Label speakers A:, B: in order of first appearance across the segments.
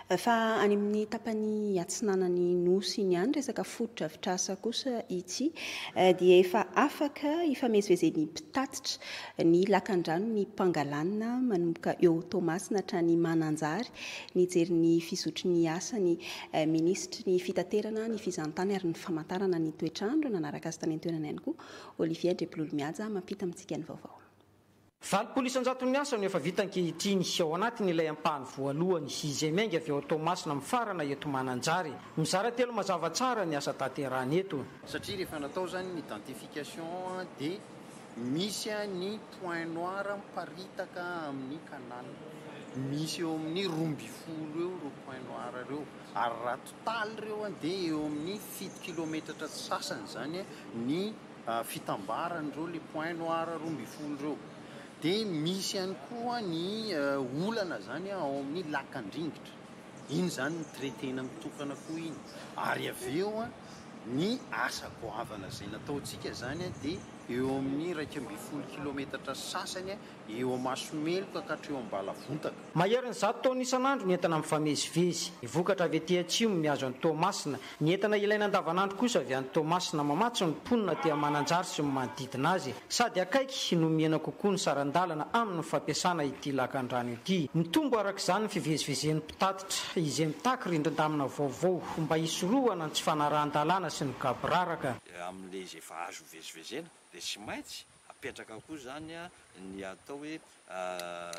A: Fa any amin'ny tapany atsinanany nosy iny ihany resaka fototra vitrasa kosa ity dia efa afaka ifamezivezen'ny mpitatitra ny lakan-drano ny mpangalanina manomboka eo Toamasina hatrany Mananjary nijery ny fizotry ny asany minisitry ny fitaterana ny fizahantany ary ny famantarana ny toetrandro nanaraka azy tany an-toerana ihany koa Olivier Andrebololo-Mihaja mampita amintsika ny vaovao.
B: 30 isan-jaton'ny asa no efa vita ankehitriny ao anatiny ilay ampahany voalohany izay mainga avy ao Toamasina mifarana eto Mananjary. Mizara telo mazava tsara ny asa tanterahana eto.
C: Satria rehefa natao zany ny identification dia misy ny point noir miparitaka amin'ny canal. Misy eo amin'ny 12 eo ireo point noir ireo. Ary raha total ireo dia eo amin'ny 7 kilometatra sasany zany ny fitambaran'ireo le point noir 12 ireo. Dia misy ihany koa ny olana zany ao amin'ny lakan-dringitra. Iny zany ny traitena mitokana koa iny. Ary avy eo ny asa goavana izay nataontsika zany dia eo amin'ny 12 kilometatra sasany eo Masomeloka ka hatreo Ambalavontaka.
B: Maherin'ny 100 taona isan'andro ny entana mifamezivezy. Ny vokatra avy etỳ atsimo mihazo an'i Toamasina. Ny entana ilaina andavanandro kosa avy an'i Toamasina mamatsy ny mponina aty Mananjary sy ny manodidina azy. Sady akaiky no mihena kokoa ny sarandalana amin'ny fampiasana ity lakan-drano ity. Mitombo arak'izany ny fivezivezen'ny mpitatitra izay mitaky rindrin-damina vaovao mba hisorohana ny tsy fanarahan-dalàna sy ny gabraraka.
D: Amin'ilay izay efa azo vezivezena dia tsy maintsy apetraka koa zany ny atao hoe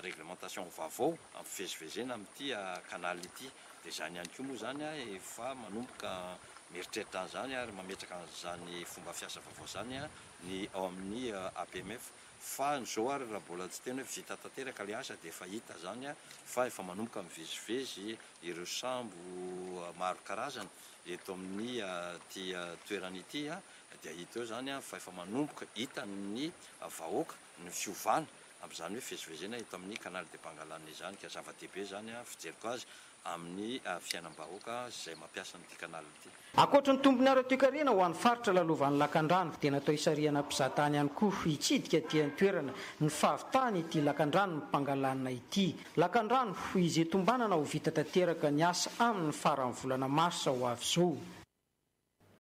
D: réglementation vaovao amin'ny fivezivezena amin'ity canal ity. Dia zany ihany koa moa zany efa manomboka mieritreritra an'izany ary mametraka an'izany fomba fiasa vaovao zany ny ao amin'ny APMF. Fa zao ary raha mbola tsy tena hoe vita tanteraka ilay asa dia efa hita zany fa efa manomboka mivezivezy ireo sambo maro karazana eto amin'ny ty toerana ity dia hita eo zany fa efa manomboka hita ny vahoaka ny fiovana amin'izany hoe fivezivezena eto amin'ny canal de Pangalanina izany ka zava-dehibe zany fijeriko azy amin'ny fiainam-bahoaka izay mampiasa n'ity canal ity.
B: Ankoatra ny tombony ara-toe-karena ho an'ny faritra lalovan'ny lakan-drano dia natao hisarihana mpizahatany ihany koa hitsidika aty an-toerana ny fahavitany ity lakan-drano ny Pangalanina ity. Lakan-drano izay tombanana ho vita tanteraka ny asa amin'ny faran'ny volana Marsa ho avy izao.